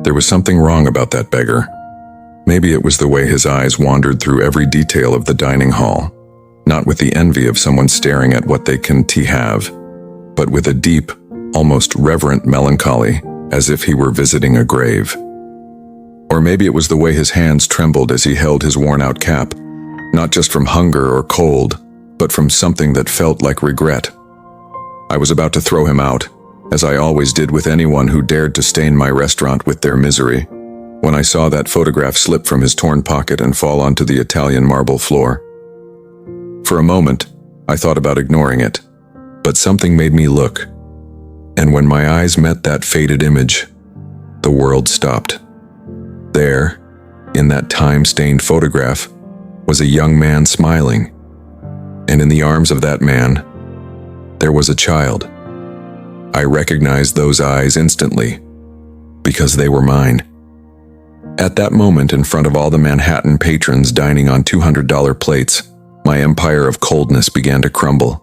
There was something wrong about that beggar. Maybe it was the way his eyes wandered through every detail of the dining hall, not with the envy of someone staring at what they can have, but with a deep, almost reverent melancholy, as if he were visiting a grave. Or maybe it was the way his hands trembled as he held his worn-out cap, not just from hunger or cold, but from something that felt like regret. I was about to throw him out, as I always did with anyone who dared to stain my restaurant with their misery, when I saw that photograph slip from his torn pocket and fall onto the Italian marble floor. For a moment, I thought about ignoring it, but something made me look, and when my eyes met that faded image, the world stopped. There, in that time-stained photograph, was a young man smiling, and in the arms of that man, there was a child. I recognized those eyes instantly, because they were mine. At that moment, in front of all the Manhattan patrons dining on $200 plates, my empire of coldness began to crumble,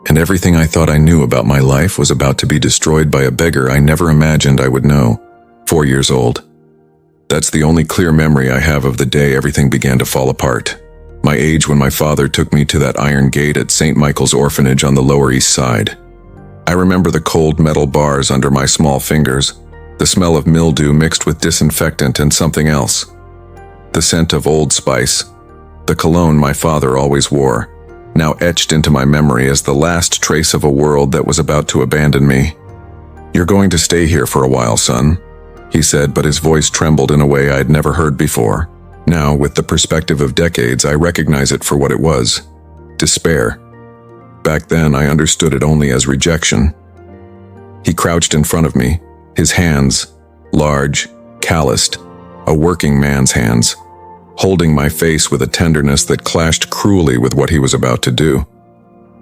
and everything I thought I knew about my life was about to be destroyed by a beggar I never imagined I would know, 4 years old. That's the only clear memory I have of the day everything began to fall apart. My age when my father took me to that iron gate at St. Michael's Orphanage on the Lower East Side. I remember the cold metal bars under my small fingers, the smell of mildew mixed with disinfectant and something else, the scent of Old Spice, the cologne my father always wore, now etched into my memory as the last trace of a world that was about to abandon me. "You're going to stay here for a while, son," he said, but his voice trembled in a way I'd never heard before. Now, with the perspective of decades, I recognize it for what it was: despair. Back then, I understood it only as rejection. He crouched in front of me, his hands, large, calloused, a working man's hands, holding my face with a tenderness that clashed cruelly with what he was about to do.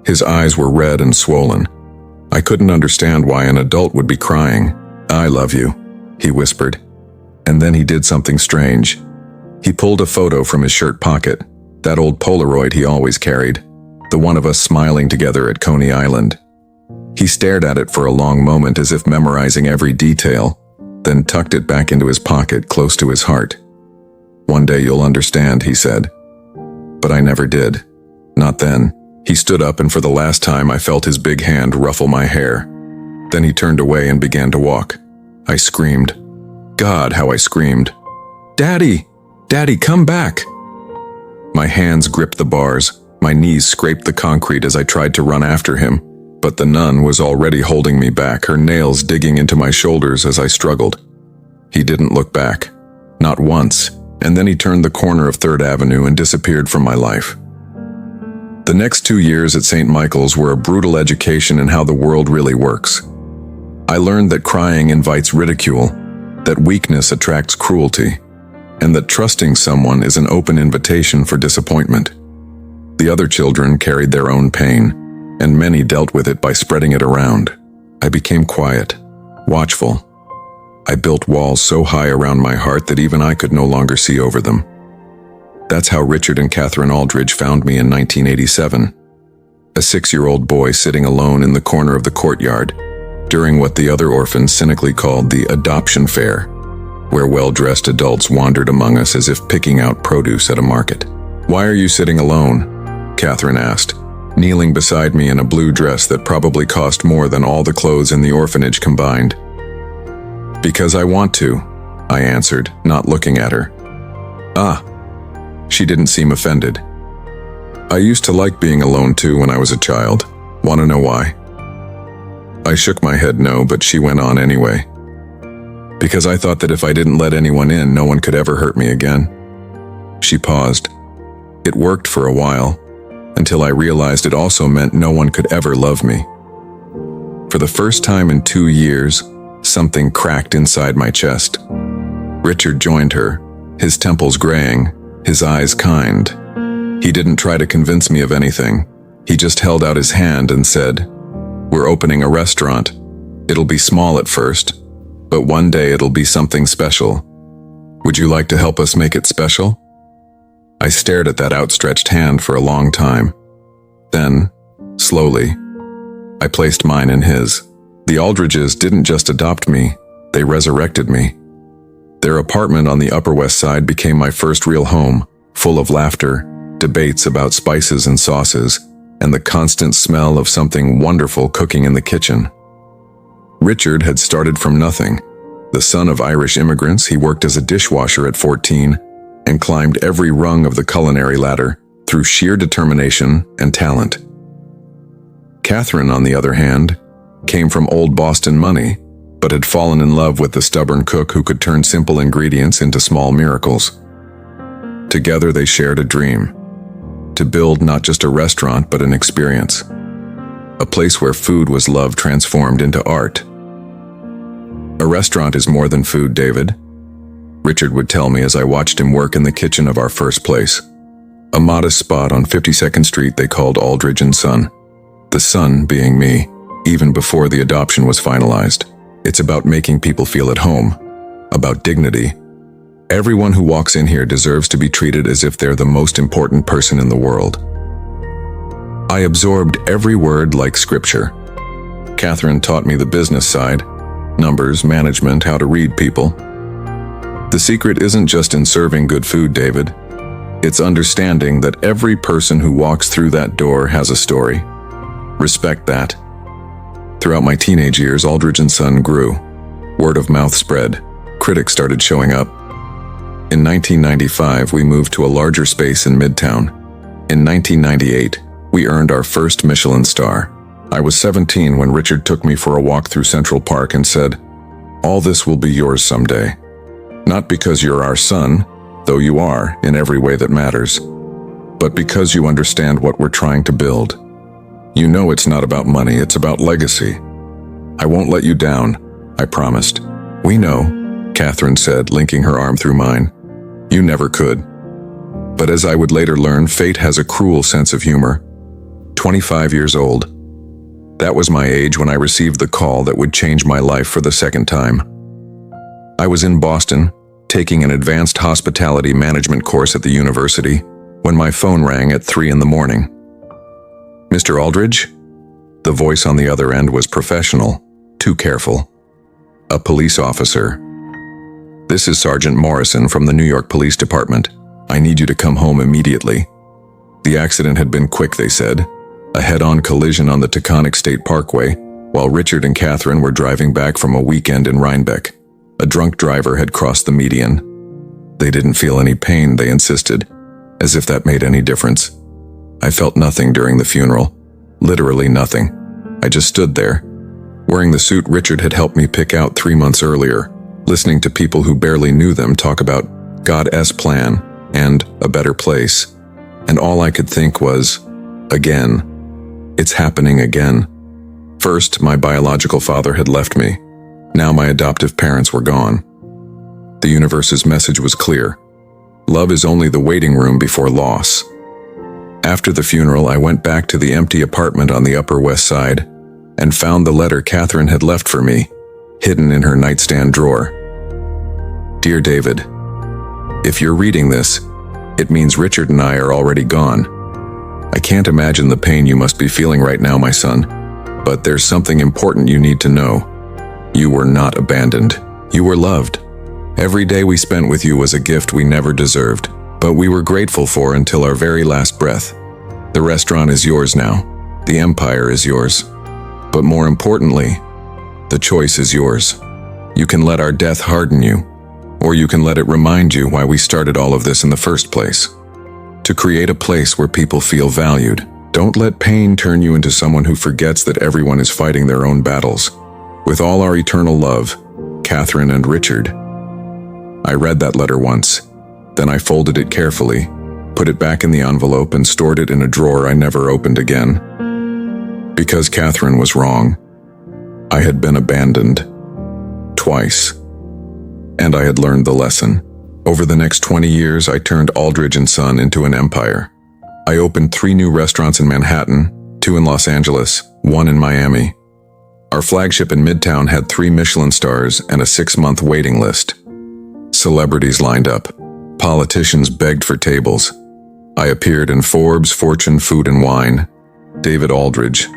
His eyes were red and swollen. I couldn't understand why an adult would be crying. "I love you," he whispered. And then he did something strange. He pulled a photo from his shirt pocket, that old Polaroid he always carried, the one of us smiling together at Coney Island. He stared at it for a long moment as if memorizing every detail, then tucked it back into his pocket close to his heart. "One day you'll understand," he said. But I never did. Not then. He stood up, and for the last time I felt his big hand ruffle my hair. Then he turned away and began to walk. I screamed. God, how I screamed. "Daddy! Daddy, come back!" My hands gripped the bars. My knees scraped the concrete as I tried to run after him, but the nun was already holding me back, her nails digging into my shoulders as I struggled. He didn't look back. Not once. And then he turned the corner of 3rd Avenue and disappeared from my life. The next 2 years at St. Michael's were a brutal education in how the world really works. I learned that crying invites ridicule, that weakness attracts cruelty, and that trusting someone is an open invitation for disappointment. The other children carried their own pain, and many dealt with it by spreading it around. I became quiet, watchful. I built walls so high around my heart that even I could no longer see over them. That's how Richard and Catherine Aldridge found me in 1987. A 6-year-old boy sitting alone in the corner of the courtyard, during what the other orphans cynically called the adoption fair, where well-dressed adults wandered among us as if picking out produce at a market. "Why are you sitting alone?" Catherine asked, kneeling beside me in a blue dress that probably cost more than all the clothes in the orphanage combined. "Because I want to," I answered, not looking at her. "Ah." She didn't seem offended. "I used to like being alone too when I was a child. Want to know why?" I shook my head no, but she went on anyway. "Because I thought that if I didn't let anyone in, no one could ever hurt me again." She paused. It worked for a while, until I realized it also meant no one could ever love me. For the first time in 2 years, something cracked inside my chest. Richard joined her, his temples graying, his eyes kind. He didn't try to convince me of anything. He just held out his hand and said, "We're opening a restaurant. It'll be small at first, but one day it'll be something special. Would you like to help us make it special?" I stared at that outstretched hand for a long time. Then, slowly, I placed mine in his. The Aldridges didn't just adopt me, they resurrected me. Their apartment on the Upper West Side became my first real home, full of laughter, debates about spices and sauces, and the constant smell of something wonderful cooking in the kitchen. Richard had started from nothing. The son of Irish immigrants, he worked as a dishwasher at 14 and climbed every rung of the culinary ladder through sheer determination and talent. Catherine, on the other hand, came from old Boston money, but had fallen in love with the stubborn cook who could turn simple ingredients into small miracles. Together they shared a dream, to build not just a restaurant but an experience, a place where food was love transformed into art. A restaurant is more than food, David, Richard would tell me as I watched him work in the kitchen of our first place, a modest spot on 52nd Street they called Aldridge & Son, the son being me, even before the adoption was finalized. It's about making people feel at home, about dignity. Everyone who walks in here deserves to be treated as if they're the most important person in the world. I absorbed every word like scripture. Catherine taught me the business side, numbers, management, how to read people. The secret isn't just in serving good food, David. It's understanding that every person who walks through that door has a story. Respect that. Throughout my teenage years, Aldridge & Son grew. Word of mouth spread. Critics started showing up. In 1995, we moved to a larger space in Midtown. In 1998, we earned our first Michelin star. I was 17 when Richard took me for a walk through Central Park and said, "All this will be yours someday. Not because you're our son, though you are in every way that matters, but because you understand what we're trying to build. You know it's not about money, it's about legacy. I won't let you down, I promised." "We know," Catherine said, linking her arm through mine. "You never could." But as I would later learn, fate has a cruel sense of humor. 25 years old. That was my age when I received the call that would change my life for the second time. I was in Boston, taking an advanced hospitality management course at the university, when my phone rang at 3 in the morning. "Mr. Aldridge?" The voice on the other end was professional, too careful. "A police officer. This is Sergeant Morrison from the New York Police Department. I need you to come home immediately." The accident had been quick, they said. A head-on collision on the Taconic State Parkway, while Richard and Catherine were driving back from a weekend in Rhinebeck. A drunk driver had crossed the median. They didn't feel any pain, they insisted, as if that made any difference. I felt nothing during the funeral. Literally nothing. I just stood there, wearing the suit Richard had helped me pick out 3 months earlier, listening to people who barely knew them talk about God's plan and a better place. And all I could think was, again. It's happening again. First, my biological father had left me. Now my adoptive parents were gone. The universe's message was clear. Love is only the waiting room before loss. After the funeral, I went back to the empty apartment on the Upper West Side and found the letter Catherine had left for me, hidden in her nightstand drawer. "Dear David, if you're reading this, it means Richard and I are already gone. I can't imagine the pain you must be feeling right now, my son, but there's something important you need to know. You were not abandoned. You were loved. Every day we spent with you was a gift we never deserved, but we were grateful for until our very last breath. The restaurant is yours now. The empire is yours. But more importantly, the choice is yours. You can let our death harden you, or you can let it remind you why we started all of this in the first place. To create a place where people feel valued. Don't let pain turn you into someone who forgets that everyone is fighting their own battles. With all our eternal love, Catherine and Richard." I read that letter once. Then I folded it carefully, put it back in the envelope, and stored it in a drawer I never opened again. Because Catherine was wrong. I had been abandoned. Twice. And I had learned the lesson. Over the next 20 years, I turned Aldridge & Son into an empire. I opened 3 new restaurants in Manhattan, 2 in Los Angeles, 1 in Miami. Our flagship in Midtown had 3 Michelin stars and a 6-month waiting list. Celebrities lined up. Politicians begged for tables. I appeared in Forbes, Fortune, Food and Wine. David Aldridge.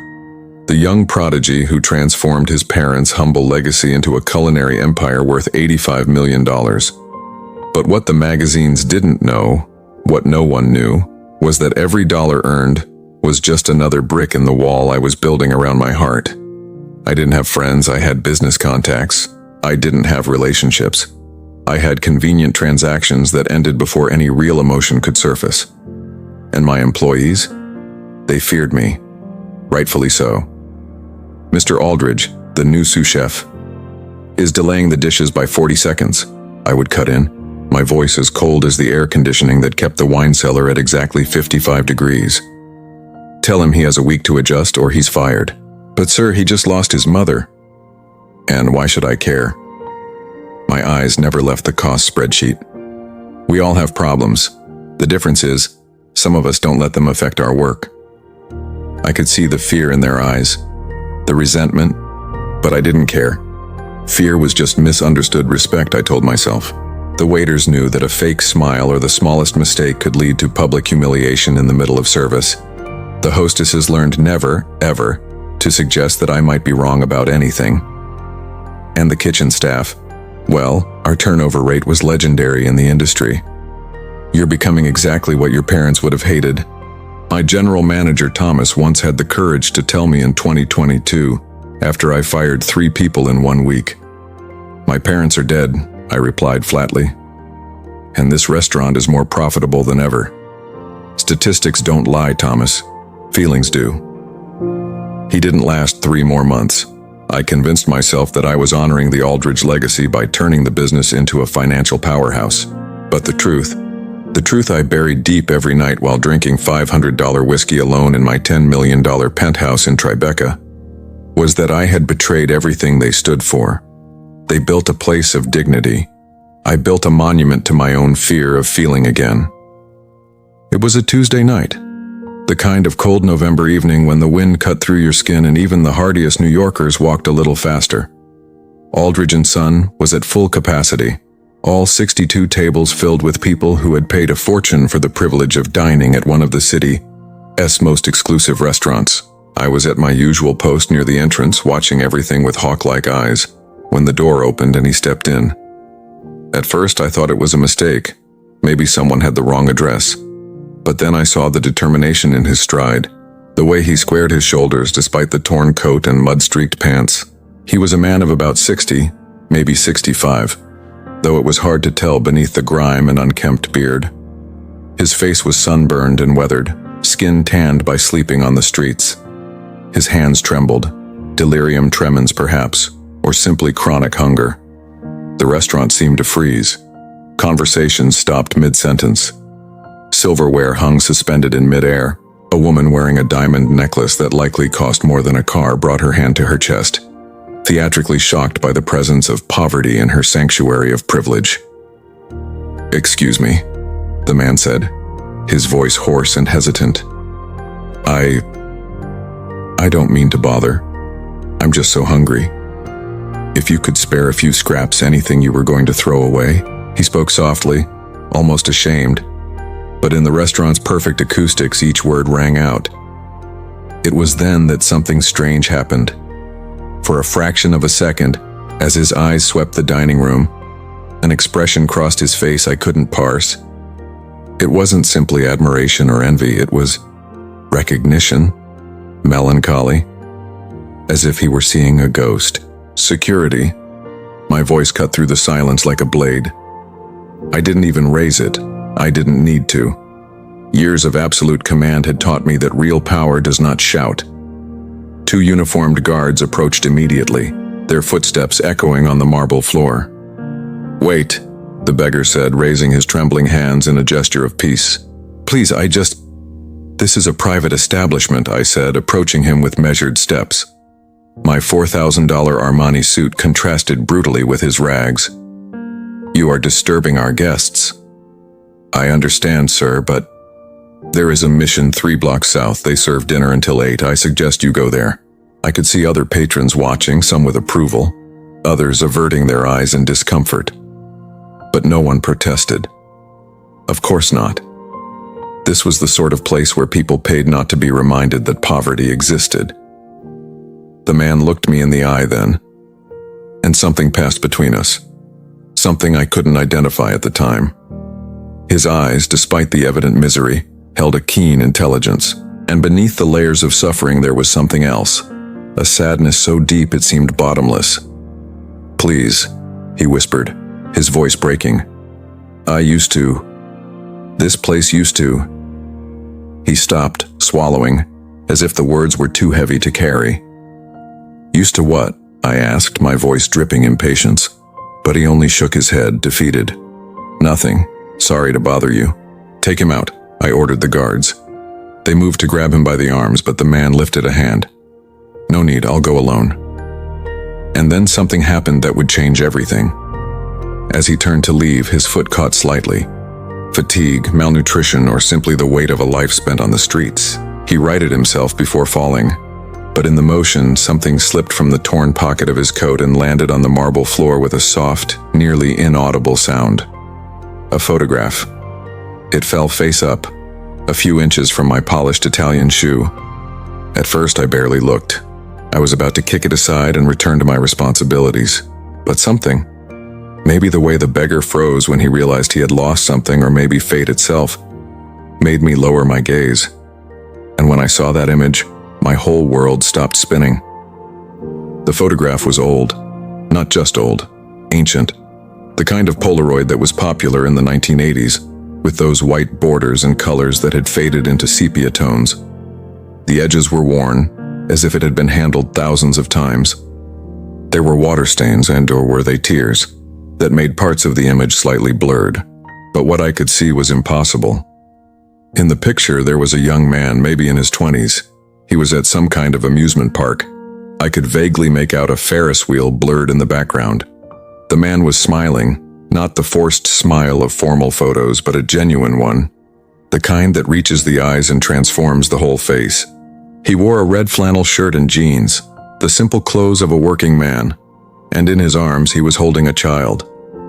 The young prodigy who transformed his parents' humble legacy into a culinary empire worth $85 million. But what the magazines didn't know, what no one knew, was that every dollar earned was just another brick in the wall I was building around my heart. I didn't have friends, I had business contacts. I didn't have relationships. I had convenient transactions that ended before any real emotion could surface. And my employees? They feared me. Rightfully so. Mr. Aldridge, the new sous chef, is delaying the dishes by 40 seconds. I would cut in, my voice as cold as the air conditioning that kept the wine cellar at exactly 55 degrees. Tell him he has a week to adjust or he's fired. But sir, he just lost his mother. And why should I care? My eyes never left the cost spreadsheet. We all have problems. The difference is, some of us don't let them affect our work. I could see the fear in their eyes, the resentment, but I didn't care. Fear was just misunderstood respect, I told myself. The waiters knew that a fake smile or the smallest mistake could lead to public humiliation in the middle of service. The hostesses learned never, ever, to suggest that I might be wrong about anything. And the kitchen staff, well, our turnover rate was legendary in the industry. You're becoming exactly what your parents would have hated. My general manager Thomas once had the courage to tell me in 2022, after I fired 3 people in 1 week. My parents are dead, I replied flatly. And this restaurant is more profitable than ever. Statistics don't lie, Thomas. Feelings do. He didn't last 3 more months. I convinced myself that I was honoring the Aldridge legacy by turning the business into a financial powerhouse. But the truth I buried deep every night while drinking $500 whiskey alone in my $10 million penthouse in Tribeca, was that I had betrayed everything they stood for. They built a place of dignity. I built a monument to my own fear of feeling again. It was a Tuesday night. The kind of cold November evening when the wind cut through your skin and even the hardiest New Yorkers walked a little faster. Aldridge & Son was at full capacity, all 62 tables filled with people who had paid a fortune for the privilege of dining at one of the city's most exclusive restaurants. I was at my usual post near the entrance, watching everything with hawk-like eyes, when the door opened and he stepped in. At first I thought it was a mistake. Maybe someone had the wrong address. But then I saw the determination in his stride, the way he squared his shoulders despite the torn coat and mud-streaked pants. He was a man of about 60, maybe 65, though it was hard to tell beneath the grime and unkempt beard. His face was sunburned and weathered, skin tanned by sleeping on the streets. His hands trembled, delirium tremens perhaps, or simply chronic hunger. The restaurant seemed to freeze. Conversations stopped mid-sentence. Silverware hung suspended in midair. A woman wearing a diamond necklace that likely cost more than a car brought her hand to her chest, theatrically shocked by the presence of poverty in her sanctuary of privilege. "Excuse me," the man said, his voice hoarse and hesitant. I don't mean to bother. I'm just so hungry. If you could spare a few scraps, anything you were going to throw away." He spoke softly, almost ashamed, but in the restaurant's perfect acoustics, each word rang out. It was then that something strange happened. For a fraction of a second, as his eyes swept the dining room, an expression crossed his face I couldn't parse. It wasn't simply admiration or envy, it was recognition, melancholy, as if he were seeing a ghost. "Security." My voice cut through the silence like a blade. I didn't even raise it. I didn't need to. Years of absolute command had taught me that real power does not shout. 2 uniformed guards approached immediately, their footsteps echoing on the marble floor. "Wait," the beggar said, raising his trembling hands in a gesture of peace. "Please, This is a private establishment," I said, approaching him with measured steps. My $4,000 Armani suit contrasted brutally with his rags. "You are disturbing our guests." "I understand, sir, but there is a Mission 3 blocks south. They serve dinner until 8. I suggest you go there." I could see other patrons watching, some with approval, others averting their eyes in discomfort. But no one protested. Of course not. This was the sort of place where people paid not to be reminded that poverty existed. The man looked me in the eye then, and something passed between us. Something I couldn't identify at the time. His eyes, despite the evident misery, held a keen intelligence, and beneath the layers of suffering there was something else, a sadness so deep it seemed bottomless. "Please," he whispered, his voice breaking. This place used to." He stopped, swallowing, as if the words were too heavy to carry. "Used to what?" I asked, my voice dripping impatience. But he only shook his head, defeated. "Nothing. Sorry to bother you. Take him out," I ordered the guards. They moved to grab him by the arms, but the man lifted a hand. "No need, I'll go alone." And then something happened that would change everything. As he turned to leave, his foot caught slightly. Fatigue, malnutrition, or simply the weight of a life spent on the streets. He righted himself before falling. But in the motion, something slipped from the torn pocket of his coat and landed on the marble floor with a soft, nearly inaudible sound. A photograph. It fell face up, a few inches from my polished Italian shoe. At first, I barely looked. I was about to kick it aside and return to my responsibilities. But something, maybe the way the beggar froze when he realized he had lost something, or maybe fate itself, made me lower my gaze. And when I saw that image, my whole world stopped spinning. The photograph was old. Not just old, ancient. The kind of Polaroid that was popular in the 1980s, with those white borders and colors that had faded into sepia tones. The edges were worn, as if it had been handled thousands of times. There were water stains, or were they tears, that made parts of the image slightly blurred. But what I could see was impossible. In the picture, there was a young man, maybe in his 20s. He was at some kind of amusement park. I could vaguely make out a Ferris wheel blurred in the background. The man was smiling, not the forced smile of formal photos, but a genuine one. The kind that reaches the eyes and transforms the whole face. He wore a red flannel shirt and jeans, the simple clothes of a working man. And in his arms he was holding a child.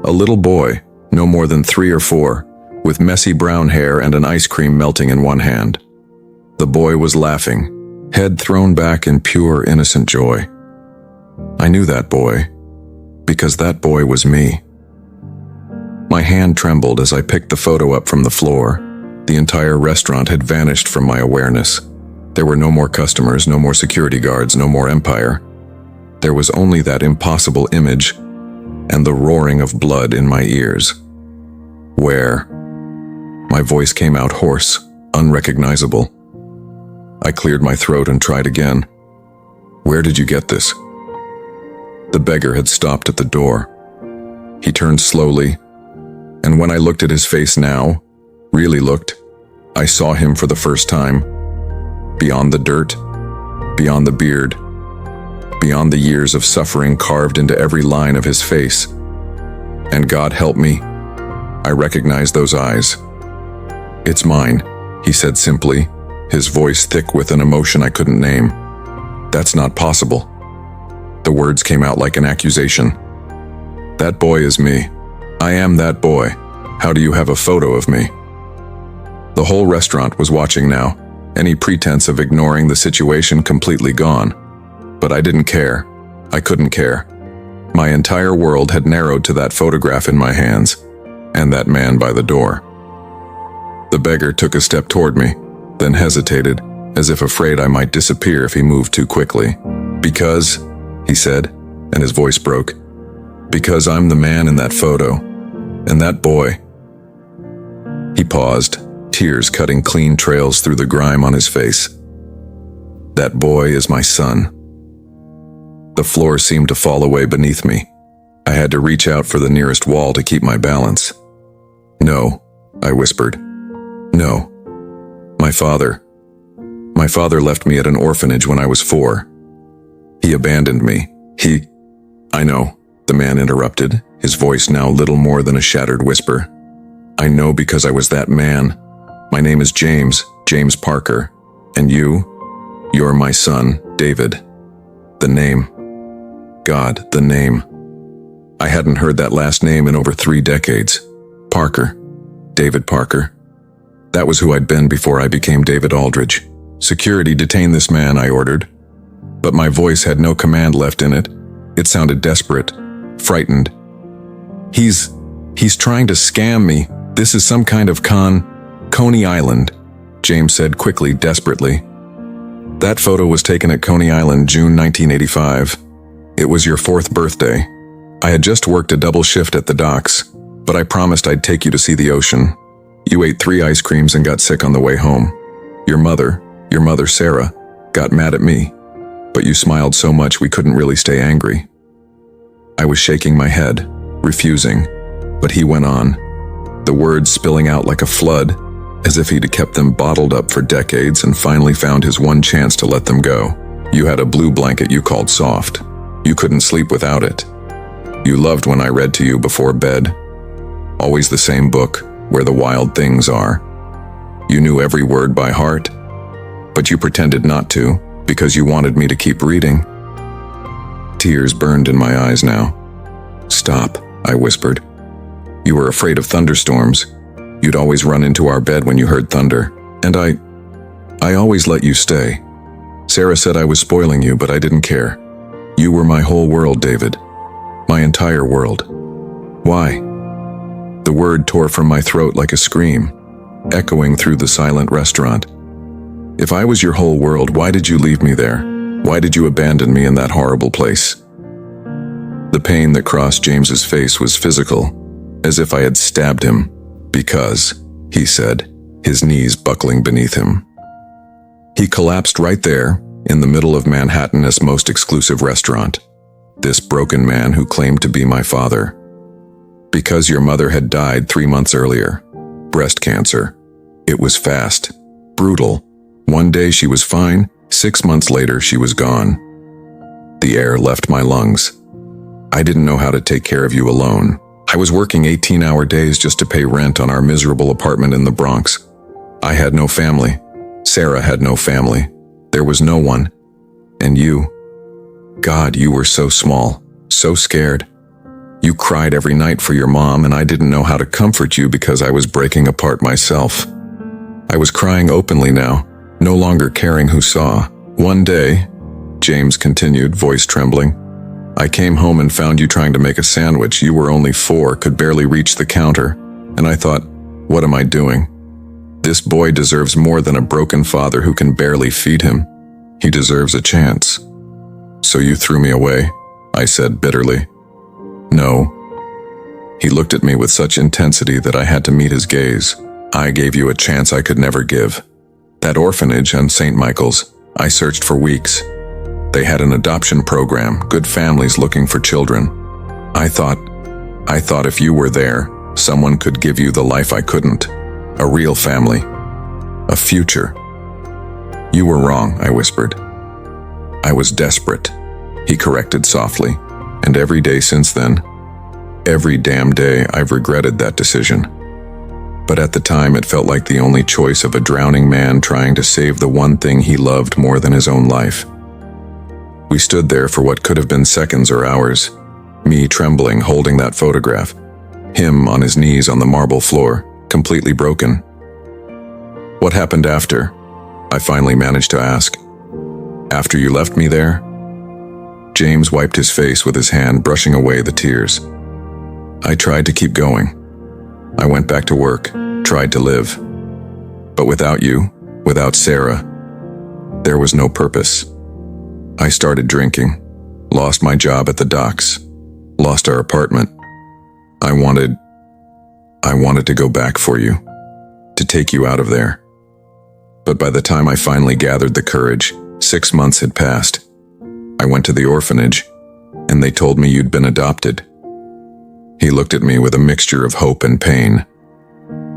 A little boy, no more than 3 or 4, with messy brown hair and an ice cream melting in one hand. The boy was laughing, head thrown back in pure, innocent joy. I knew that boy, because that boy was me. My hand trembled as I picked the photo up from the floor. The entire restaurant had vanished from my awareness. There were no more customers, no more security guards, no more empire. There was only that impossible image and the roaring of blood in my ears. "Where?" My voice came out hoarse, unrecognizable. I cleared my throat and tried again. "Where did you get this?" The beggar had stopped at the door. He turned slowly, and when I looked at his face now, really looked, I saw him for the first time. Beyond the dirt, beyond the beard, beyond the years of suffering carved into every line of his face. And God help me, I recognized those eyes. "It's mine," he said simply, his voice thick with an emotion I couldn't name. "That's not possible." The words came out like an accusation. "That boy is me. I am that boy. How do you have a photo of me?" The whole restaurant was watching now, any pretense of ignoring the situation completely gone. But I didn't care. I couldn't care. My entire world had narrowed to that photograph in my hands, and that man by the door. The beggar took a step toward me, then hesitated, as if afraid I might disappear if he moved too quickly. "Because," he said, and his voice broke, "because I'm the man in that photo, and that boy." He paused, tears cutting clean trails through the grime on his face. "That boy is my son." The floor seemed to fall away beneath me. I had to reach out for the nearest wall to keep my balance. "No," I whispered. "No. My father left me at an orphanage when I was 4. He abandoned me. I know," the man interrupted, his voice now little more than a shattered whisper. "I know because I was that man. My name is James Parker. And you're my son, David. The name. God, the name. I hadn't heard that last name in over 3 decades. Parker. David Parker. That was who I'd been before I became David Aldridge. Security, detain this man, I ordered. but my voice had no command left in it. It sounded desperate, frightened. He's trying to scam me. This is some kind of Coney Island, James said quickly, desperately. That photo was taken at Coney Island, June 1985. It was your 4th birthday. I had just worked a double shift at the docks, but I promised I'd take you to see the ocean. You ate 3 ice creams and got sick on the way home. Your mother Sarah, got mad at me, but you smiled so much we couldn't really stay angry. I was shaking my head, refusing, but he went on, the words spilling out like a flood, as if he'd kept them bottled up for decades and finally found his one chance to let them go. You had a blue blanket you called soft. You couldn't sleep without it. You loved when I read to you before bed. Always the same book, Where the Wild Things Are. You knew every word by heart, but you pretended not to, because you wanted me to keep reading. Tears burned in my eyes now. Stop, I whispered. You were afraid of thunderstorms. You'd always run into our bed when you heard thunder, and I always let you stay. Sarah said I was spoiling you, but I didn't care. You were my whole world, David. My entire world. Why? The word tore from my throat like a scream, echoing through the silent restaurant. If I was your whole world, why did you leave me there? Why did you abandon me in that horrible place? The pain that crossed James's face was physical, as if I had stabbed him, because, he said, his knees buckling beneath him. He collapsed right there, in the middle of Manhattan's most exclusive restaurant. This broken man who claimed to be my father. Because your mother had died 3 months earlier. Breast cancer. It was fast. Brutal. One day she was fine, 6 months later she was gone. The air left my lungs. I didn't know how to take care of you alone. I was working 18-hour days just to pay rent on our miserable apartment in the Bronx. I had no family. Sarah had no family. There was no one. And you. God, you were so small, so scared. You cried every night for your mom, and I didn't know how to comfort you because I was breaking apart myself. I was crying openly now, no longer caring who saw. One day, James continued, voice trembling, I came home and found you trying to make a sandwich. You were only 4, could barely reach the counter, and I thought, what am I doing? This boy deserves more than a broken father who can barely feed him. He deserves a chance. So you threw me away, I said bitterly. No. He looked at me with such intensity that I had to meet his gaze. I gave you a chance I could never give. That orphanage on St. Michael's, I searched for weeks. They had an adoption program, good families looking for children. I thought if you were there, someone could give you the life I couldn't. A real family. A future. You were wrong, I whispered. I was desperate, he corrected softly, and every day since then, every damn day I've regretted that decision. But at the time it felt like the only choice of a drowning man trying to save the one thing he loved more than his own life. We stood there for what could have been seconds or hours, me trembling, holding that photograph, him on his knees on the marble floor, completely broken. What happened after? I finally managed to ask. After you left me there? James wiped his face with his hand, brushing away the tears. I tried to keep going. I went back to work, tried to live. But without you, without Sarah, there was no purpose. I started drinking, lost my job at the docks, lost our apartment. I wanted to go back for you, to take you out of there. But by the time I finally gathered the courage, 6 months had passed. I went to the orphanage, and they told me you'd been adopted. He looked at me with a mixture of hope and pain.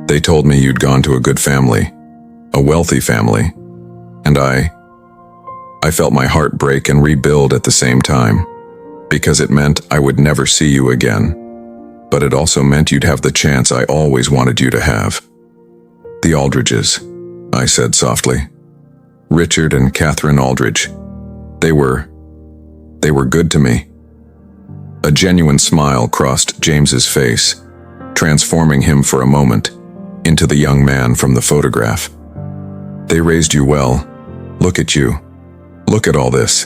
They told me you'd gone to a good family, a wealthy family, and I felt my heart break and rebuild at the same time, because it meant I would never see you again. But it also meant you'd have the chance I always wanted you to have. The Aldridges, I said softly. Richard and Catherine Aldridge. They were good to me. A genuine smile crossed James's face, transforming him for a moment into the young man from the photograph. They raised you well. Look at you. Look at all this.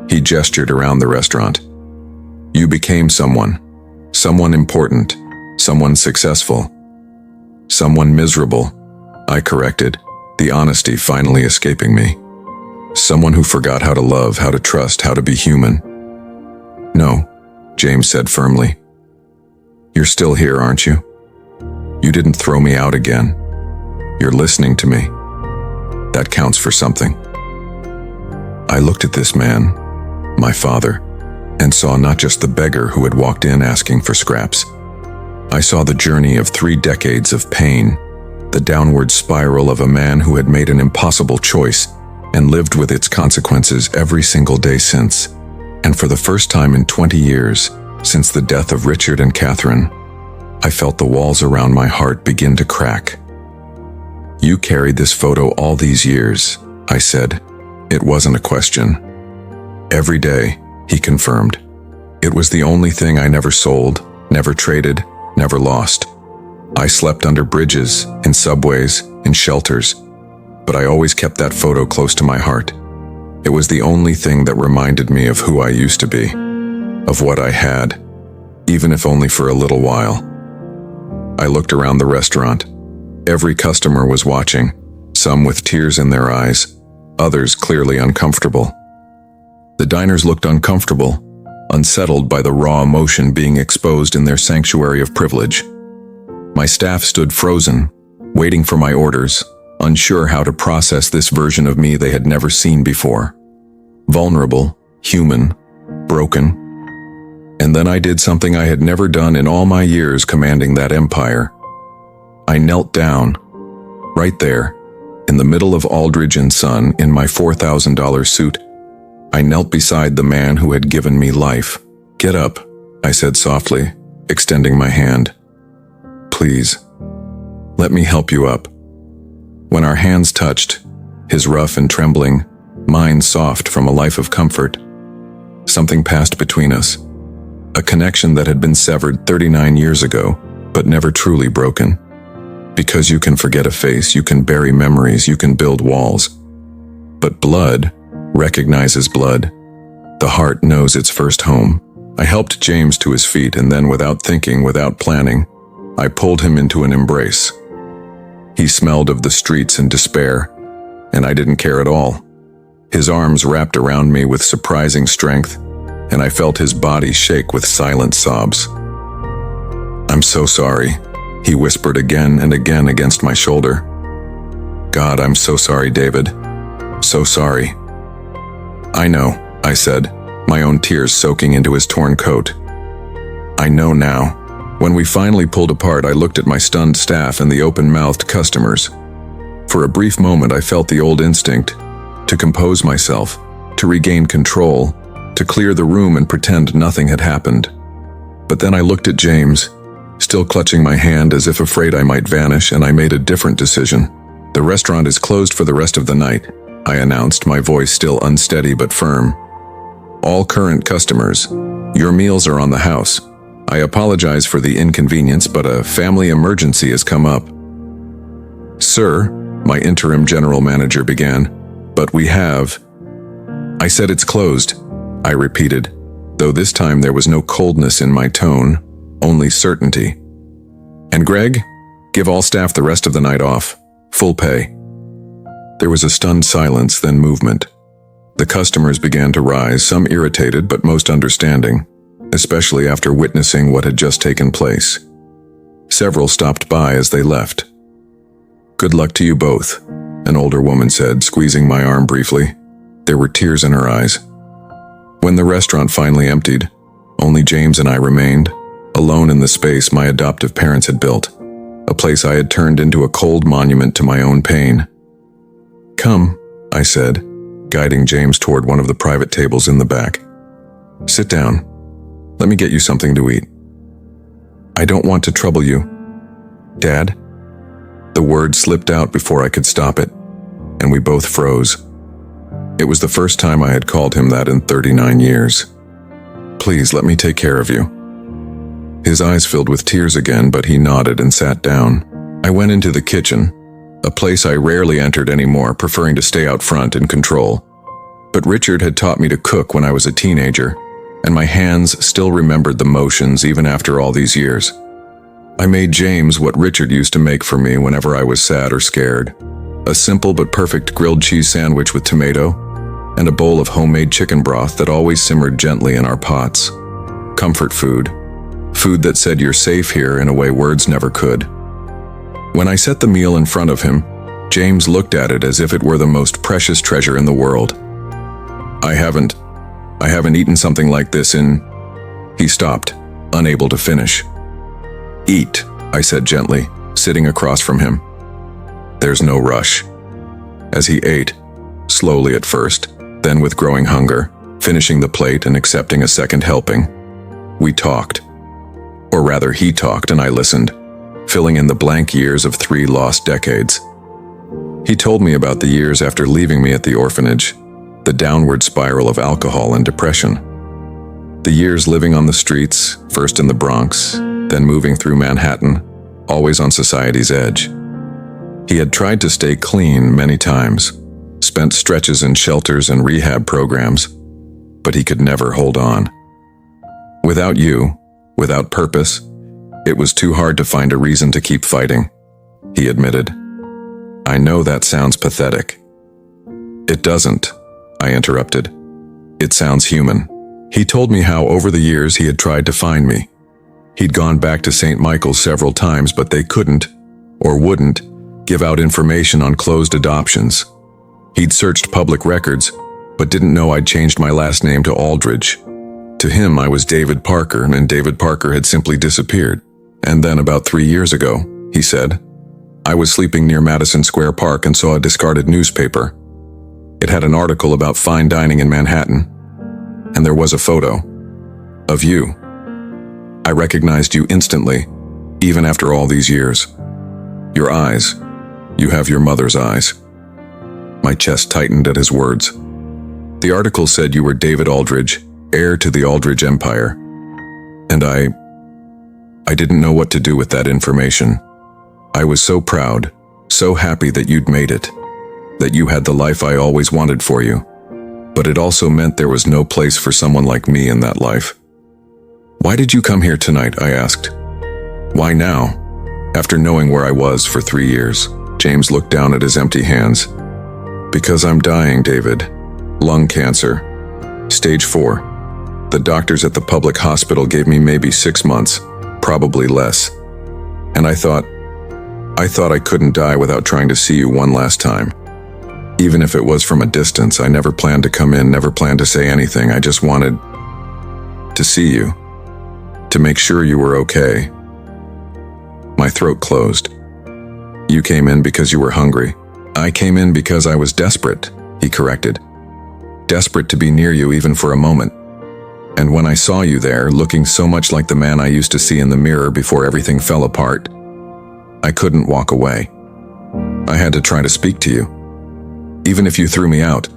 He gestured around the restaurant. You became someone. Someone important. Someone successful. Someone miserable, I corrected, the honesty finally escaping me. Someone who forgot how to love, how to trust, how to be human. No, James said firmly. You're still here, aren't you? You didn't throw me out again. You're listening to me. That counts for something. I looked at this man, my father, and saw not just the beggar who had walked in asking for scraps. I saw the journey of 3 decades of pain, the downward spiral of a man who had made an impossible choice and lived with its consequences every single day since. And for the first time in 20 years, since the death of Richard and Catherine, I felt the walls around my heart begin to crack. You carried this photo all these years, I said. It wasn't a question. Every day, he confirmed. It was the only thing I never sold, never traded, never lost. I slept under bridges, in subways, in shelters, but I always kept that photo close to my heart. It was the only thing that reminded me of who I used to be, of what I had, even if only for a little while. I looked around the restaurant. Every customer was watching, some with tears in their eyes, others clearly uncomfortable. The diners looked uncomfortable, unsettled by the raw emotion being exposed in their sanctuary of privilege. My staff stood frozen, waiting for my orders, unsure how to process this version of me they had never seen before. Vulnerable, human, broken. And then I did something I had never done in all my years commanding that empire. I knelt down, right there, in the middle of Aldridge and Son, in my $4,000 suit. I knelt beside the man who had given me life. Get up, I said softly, extending my hand. Please, let me help you up. When our hands touched, his rough and trembling, mine soft from a life of comfort, something passed between us. A connection that had been severed 39 years ago, but never truly broken. Because you can forget a face, you can bury memories, you can build walls. But blood recognizes blood. The heart knows its first home. I helped James to his feet, and then without thinking, without planning, I pulled him into an embrace. He smelled of the streets and despair, and I didn't care at all. His arms wrapped around me with surprising strength, and I felt his body shake with silent sobs. I'm so sorry, he whispered again and again against my shoulder. God, I'm so sorry, David. So sorry. I know, I said, my own tears soaking into his torn coat. I know now. When we finally pulled apart, I looked at my stunned staff and the open-mouthed customers. For a brief moment, I felt the old instinct to compose myself, to regain control, to clear the room and pretend nothing had happened. But then I looked at James, still clutching my hand as if afraid I might vanish, and I made a different decision. The restaurant is closed for the rest of the night, I announced, my voice still unsteady but firm. All current customers, your meals are on the house. I apologize for the inconvenience, but a family emergency has come up. Sir, my interim general manager began, but we have... I said it's closed, I repeated, though this time there was no coldness in my tone, only certainty. And Greg, give all staff the rest of the night off, full pay. There was a stunned silence, then movement. The customers began to rise, some irritated but most understanding, especially after witnessing what had just taken place. Several stopped by as they left. Good luck to you both, an older woman said, squeezing my arm briefly. There were tears in her eyes. When the restaurant finally emptied, only James and I remained, alone in the space my adoptive parents had built, a place I had turned into a cold monument to my own pain. Come, I said, guiding James toward one of the private tables in the back. Sit down. Let me get you something to eat. I don't want to trouble you. Dad? The word slipped out before I could stop it, and we both froze. It was the first time I had called him that in 39 years. Please let me take care of you. His eyes filled with tears again, but he nodded and sat down. I went into the kitchen, a place I rarely entered anymore, preferring to stay out front in control. But Richard had taught me to cook when I was a teenager, and my hands still remembered the motions even after all these years. I made James what Richard used to make for me whenever I was sad or scared. A simple but perfect grilled cheese sandwich with tomato, and a bowl of homemade chicken broth that always simmered gently in our pots. Comfort food. Food that said you're safe here in a way words never could. When I set the meal in front of him, James looked at it as if it were the most precious treasure in the world. I haven't eaten something like this in... He stopped, unable to finish. Eat, I said gently, sitting across from him. There's no rush. As he ate, slowly at first, then with growing hunger, finishing the plate and accepting a second helping, we talked. Or rather, he talked and I listened, filling in the blank years of 3 lost decades. He told me about the years after leaving me at the orphanage, the downward spiral of alcohol and depression. The years living on the streets, first in the Bronx, then moving through Manhattan, always on society's edge. He had tried to stay clean many times, spent stretches in shelters and rehab programs, but he could never hold on. Without you, without purpose, it was too hard to find a reason to keep fighting, he admitted. I know that sounds pathetic. It doesn't, I interrupted. It sounds human. He told me how over the years he had tried to find me. He'd gone back to St. Michael's several times, but they couldn't, or wouldn't, give out information on closed adoptions. He'd searched public records, but didn't know I'd changed my last name to Aldridge. To him, I was David Parker, and David Parker had simply disappeared. And then about 3 years ago, he said, I was sleeping near Madison Square Park and saw a discarded newspaper. It had an article about fine dining in Manhattan, and there was a photo of you. I recognized you instantly, even after all these years. Your eyes. You have your mother's eyes. My chest tightened at his words. The article said you were David Aldridge, heir to the Aldridge Empire. And I didn't know what to do with that information. I was so proud, so happy that you'd made it, that you had the life I always wanted for you. But it also meant there was no place for someone like me in that life. Why did you come here tonight? I asked. Why now? After knowing where I was for 3 years, James looked down at his empty hands. Because I'm dying, David. Lung cancer. Stage 4. The doctors at the public hospital gave me maybe 6 months, probably less. And I thought I couldn't die without trying to see you one last time. Even if it was from a distance, I never planned to come in, never planned to say anything. I just wanted to see you, to make sure you were okay. My throat closed. You came in because you were hungry. I came in because I was desperate, he corrected. Desperate to be near you even for a moment. And when I saw you there, looking so much like the man I used to see in the mirror before everything fell apart, I couldn't walk away. I had to try to speak to you. Even if you threw me out,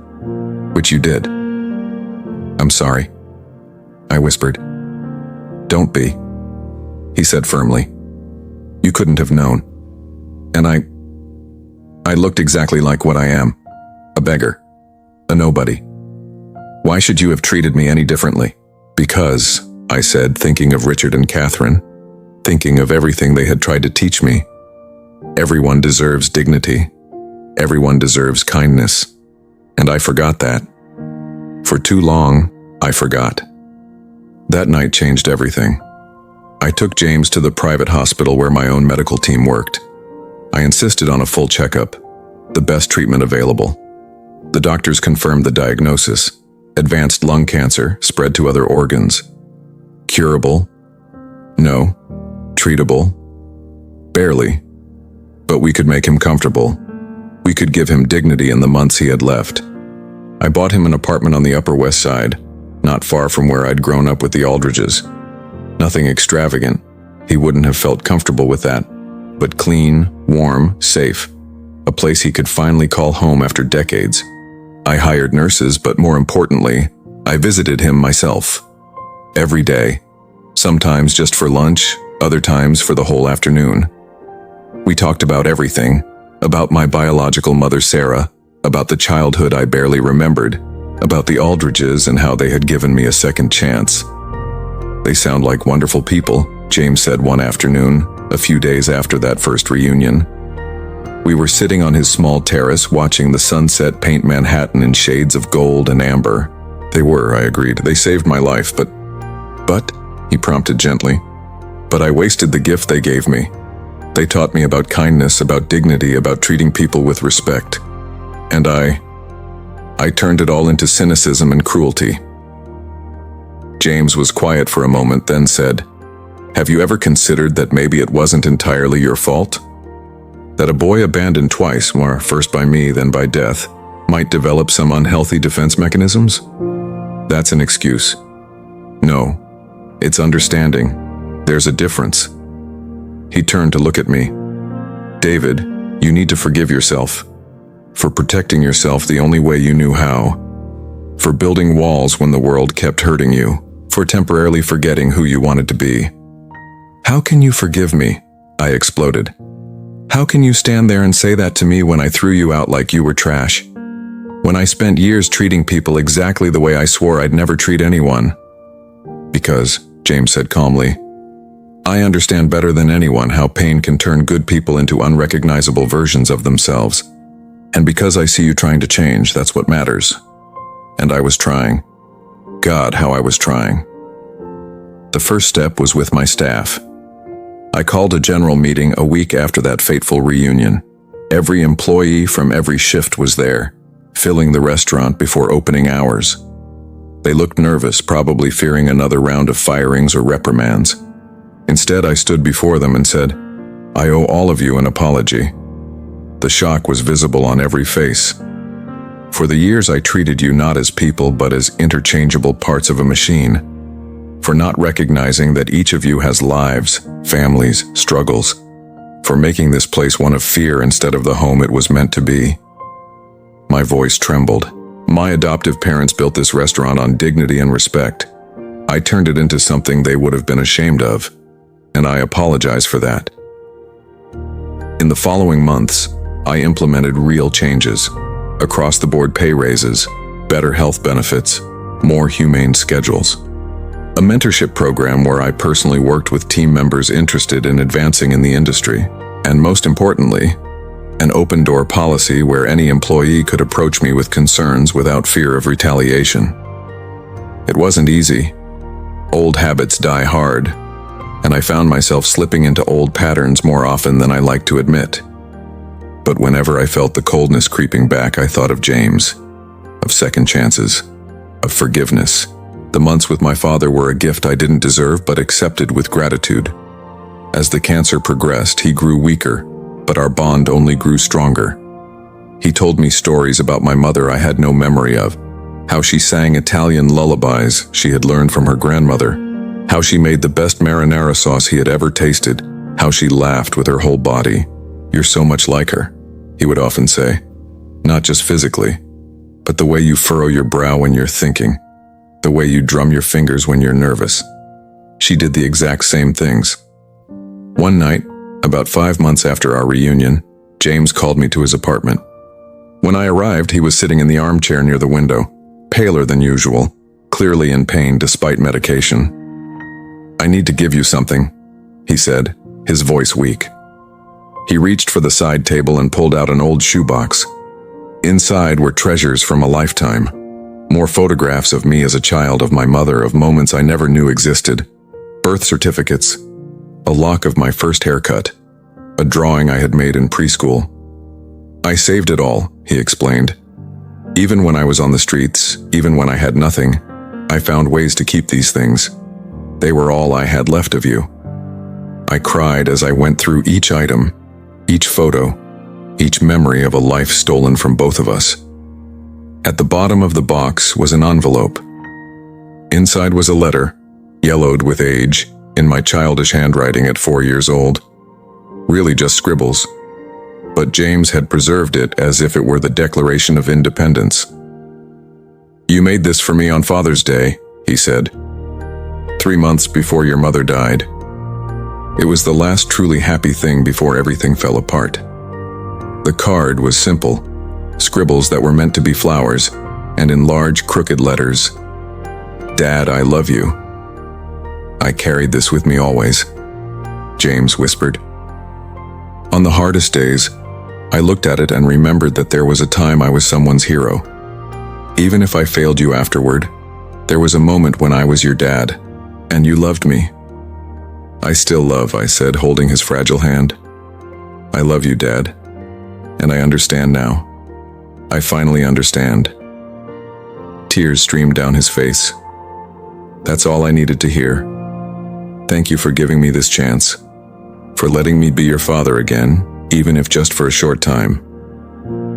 which you did. I'm sorry, I whispered. Don't be, he said firmly. You couldn't have known. And I looked exactly like what I am, a beggar, a nobody. Why should you have treated me any differently? Because, I said, thinking of Richard and Catherine, thinking of everything they had tried to teach me. Everyone deserves dignity. Everyone deserves kindness. And I forgot that. For too long, I forgot. That night changed everything. I took James to the private hospital where my own medical team worked. I insisted on a full checkup, the best treatment available. The doctors confirmed the diagnosis: advanced lung cancer spread to other organs. Curable? No. Treatable? Barely. But we could make him comfortable. We could give him dignity in the months he had left. I bought him an apartment on the Upper West Side, not far from where I'd grown up with the Aldridges. Nothing extravagant. He wouldn't have felt comfortable with that. But clean, warm, safe. A place he could finally call home after decades. I hired nurses, but more importantly, I visited him myself. Every day. Sometimes just for lunch, other times for the whole afternoon. We talked about everything. About my biological mother, Sarah. About the childhood I barely remembered. about the Aldridges and how they had given me a second chance. "They sound like wonderful people," James said one afternoon, a few days after that first reunion. We were sitting on his small terrace watching the sunset paint Manhattan in shades of gold and amber. "They were," I agreed. "They saved my life, but, he prompted gently. "But I wasted the gift they gave me. They taught me about kindness, about dignity, about treating people with respect. And I turned it all into cynicism and cruelty." James was quiet for a moment, then said, "Have you ever considered that maybe it wasn't entirely your fault? That a boy abandoned twice, first by me, then by death, might develop some unhealthy defense mechanisms? That's an excuse. No, it's understanding. There's a difference." He turned to look at me. "David, you need to forgive yourself. For protecting yourself the only way you knew how. For building walls when the world kept hurting you. For temporarily forgetting who you wanted to be." "How can you forgive me?" I exploded. "How can you stand there and say that to me when I threw you out like you were trash? When I spent years treating people exactly the way I swore I'd never treat anyone?" "Because," James said calmly, "I understand better than anyone how pain can turn good people into unrecognizable versions of themselves. And because I see you trying to change, that's what matters. And I was trying. God, how I was trying." The first step was with my staff. I called a general meeting a week after that fateful reunion. Every employee from every shift was there, filling the restaurant before opening hours. They looked nervous, probably fearing another round of firings or reprimands. Instead, I stood before them and said, "I owe all of you an apology." The shock was visible on every face. "For the years I treated you not as people but as interchangeable parts of a machine. For not recognizing that each of you has lives, families, struggles. For making this place one of fear instead of the home it was meant to be." My voice trembled. My adoptive parents built this restaurant on dignity and respect. I turned it into something they would have been ashamed of, and I apologize for that. In the following months, I implemented real changes. Across-the-board pay raises, better health benefits, more humane schedules. A mentorship program where I personally worked with team members interested in advancing in the industry. And most importantly, an open-door policy where any employee could approach me with concerns without fear of retaliation. It wasn't easy. Old habits die hard, and I found myself slipping into old patterns more often than I like to admit. But whenever I felt the coldness creeping back, I thought of James, of second chances, of forgiveness. The months with my father were a gift I didn't deserve but accepted with gratitude. As the cancer progressed, he grew weaker, but our bond only grew stronger. He told me stories about my mother I had no memory of, how she sang Italian lullabies she had learned from her grandmother, how she made the best marinara sauce he had ever tasted, how she laughed with her whole body. "You're so much like her," he would often say. "Not just physically, but the way you furrow your brow when you're thinking, the way you drum your fingers when you're nervous. She did the exact same things." One night, about 5 months after our reunion, James called me to his apartment. When I arrived, he was sitting in the armchair near the window, paler than usual, clearly in pain despite medication. "I need to give you something," he said, his voice weak. He reached for the side table and pulled out an old shoebox. Inside were treasures from a lifetime. More photographs of me as a child, of my mother, of moments I never knew existed. Birth certificates, a lock of my first haircut, a drawing I had made in preschool. "I saved it all," he explained. "Even when I was on the streets, even when I had nothing, I found ways to keep these things. They were all I had left of you." I cried as I went through each item, each photo, each memory of a life stolen from both of us. At the bottom of the box was an envelope. Inside was a letter, yellowed with age, in my childish handwriting at 4 years old. Really just scribbles. But James had preserved it as if it were the Declaration of Independence. "You made this for me on Father's Day," he said, 3 months before your mother died. It was the last truly happy thing before everything fell apart. The card was simple, scribbles that were meant to be flowers, and in large, crooked letters, "Dad, I love you." "I carried this with me always," James whispered. On the hardest days, I looked at it and remembered that there was a time I was someone's hero. Even if I failed you afterward, there was a moment when I was your dad, and you loved me. "I still love," I said, holding his fragile hand. "I love you, Dad, and I understand now. I finally understand." Tears streamed down his face. "That's all I needed to hear. Thank you for giving me this chance, for letting me be your father again, even if just for a short time."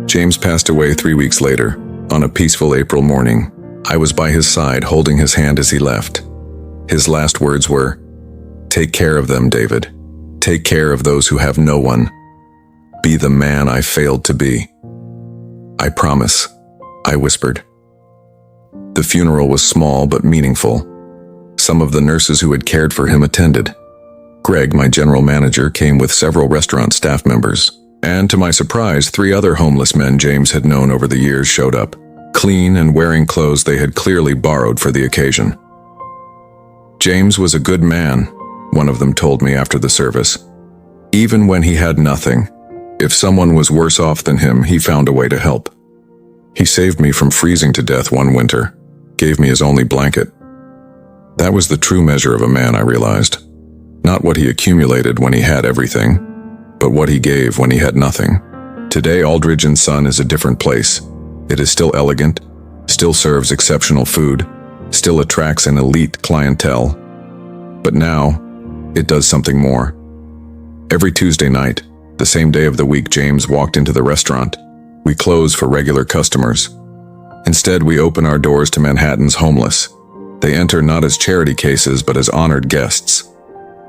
James passed away 3 weeks later, on a peaceful April morning. I was by his side, holding his hand as he left. His last words were, "Take care of them, David. Take care of those who have no one. Be the man I failed to be." "I promise," I whispered. The funeral was small but meaningful. Some of the nurses who had cared for him attended. Greg, my general manager, came with several restaurant staff members. And to my surprise, 3 other homeless men James had known over the years showed up, clean and wearing clothes they had clearly borrowed for the occasion. "James was a good man," one of them told me after the service. "Even when he had nothing, if someone was worse off than him, he found a way to help. He saved me from freezing to death one winter, gave me his only blanket." That was the true measure of a man, I realized. Not what he accumulated when he had everything, but what he gave when he had nothing. Today, Aldridge & Son is a different place. It is still elegant, still serves exceptional food, still attracts an elite clientele. But now, it does something more. Every Tuesday night, the same day of the week James walked into the restaurant, we close for regular customers. Instead, we open our doors to Manhattan's homeless. They enter not as charity cases, but as honored guests.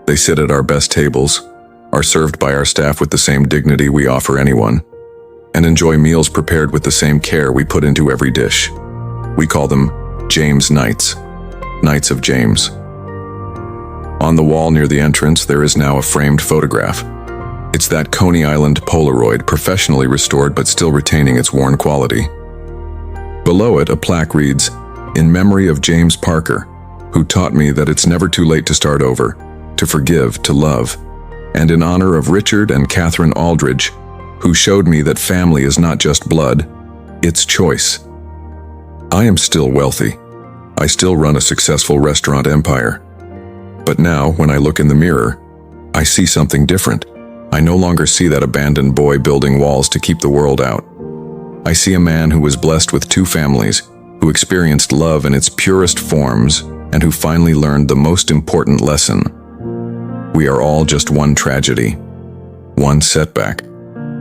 They sit at our best tables, are served by our staff with the same dignity we offer anyone, and enjoy meals prepared with the same care we put into every dish. We call them James Nights, Nights of James. On the wall near the entrance, there is now a framed photograph. It's that Coney Island Polaroid, professionally restored but still retaining its worn quality. Below it, a plaque reads, "In memory of James Parker, who taught me that it's never too late to start over, to forgive, to love, and in honor of Richard and Catherine Aldridge, who showed me that family is not just blood, it's choice." I am still wealthy. I still run a successful restaurant empire. But now, when I look in the mirror, I see something different. I no longer see that abandoned boy building walls to keep the world out. I see a man who was blessed with 2 families, who experienced love in its purest forms, and who finally learned the most important lesson. We are all just one tragedy, one setback,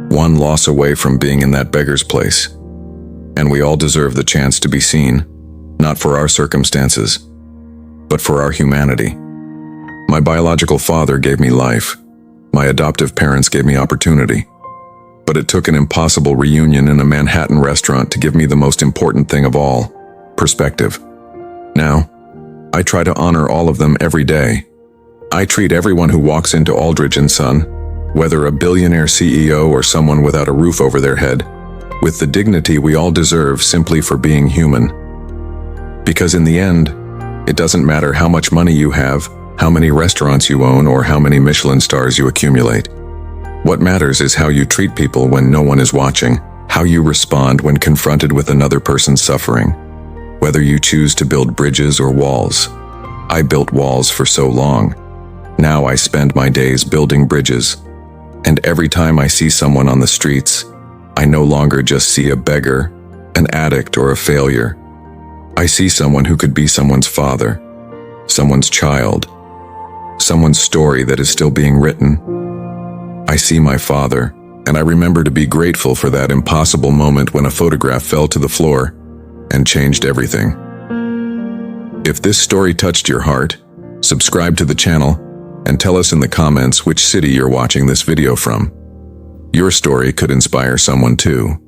one loss away from being in that beggar's place. And we all deserve the chance to be seen, not for our circumstances, but for our humanity. My biological father gave me life. My adoptive parents gave me opportunity. But it took an impossible reunion in a Manhattan restaurant to give me the most important thing of all, perspective. Now, I try to honor all of them every day. I treat everyone who walks into Aldridge & Son, whether a billionaire CEO or someone without a roof over their head, with the dignity we all deserve simply for being human. Because in the end, it doesn't matter how much money you have, how many restaurants you own, or how many Michelin stars you accumulate. What matters is how you treat people when no one is watching, how you respond when confronted with another person's suffering, whether you choose to build bridges or walls. I built walls for so long. Now I spend my days building bridges. And every time I see someone on the streets, I no longer just see a beggar, an addict, or a failure. I see someone who could be someone's father, someone's child, someone's story that is still being written. I see my father, and I remember to be grateful for that impossible moment when a photograph fell to the floor and changed everything. If this story touched your heart, subscribe to the channel and tell us in the comments which city you're watching this video from. Your story could inspire someone too.